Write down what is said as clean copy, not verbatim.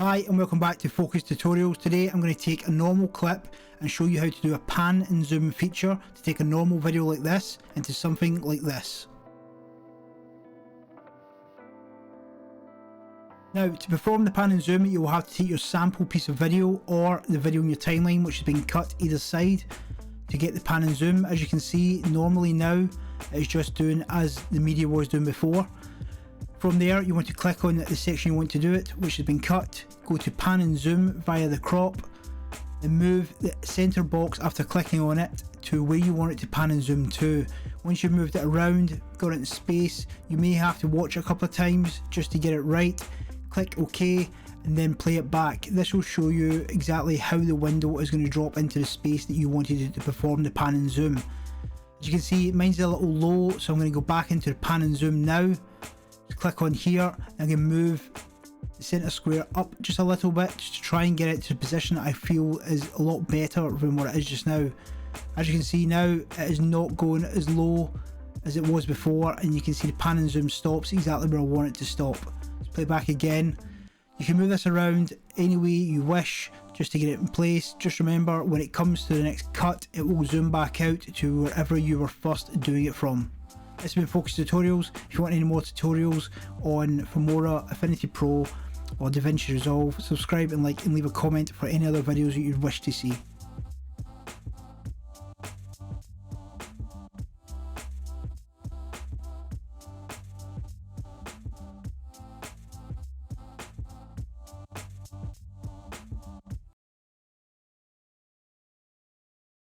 Hi and welcome back to Focus Tutorials. Today I'm going to take a normal clip and show you how to do a pan and zoom feature to take a normal video like this into something like this. Now, to perform the pan and zoom, you will have to take your sample piece of video or the video in your timeline which has been cut either side to get the pan and zoom. As you can see, normally now it's just doing as the media was doing before. From there, you want to click on the section you want to do it, which has been cut, go to pan and zoom via the crop, and move the center box after clicking on it to where you want it to pan and zoom to. Once you've moved it around, got it in space, you may have to watch it a couple of times just to get it right. Click OK and then play it back. This will show you exactly how the window is going to drop into the space that you wanted it to perform the pan and zoom. As you can see, mine's a little low, so I'm going to go back into the pan and zoom now. Click on here and I'm going to move the center square up just a little bit just to try and get it to the position that I feel is a lot better than what it is just now. As you can see now, it is not going as low as it was before, and you can see the pan and zoom stops exactly where I want it to stop. Let's play back again. You can move this around any way you wish just to get it in place. Just remember, when it comes to the next cut, it will zoom back out to wherever you were first doing it from. This has been Focus Tutorials. If you want any more tutorials on Filmora, Affinity Pro or DaVinci Resolve, subscribe and like and leave a comment for any other videos that you'd wish to see.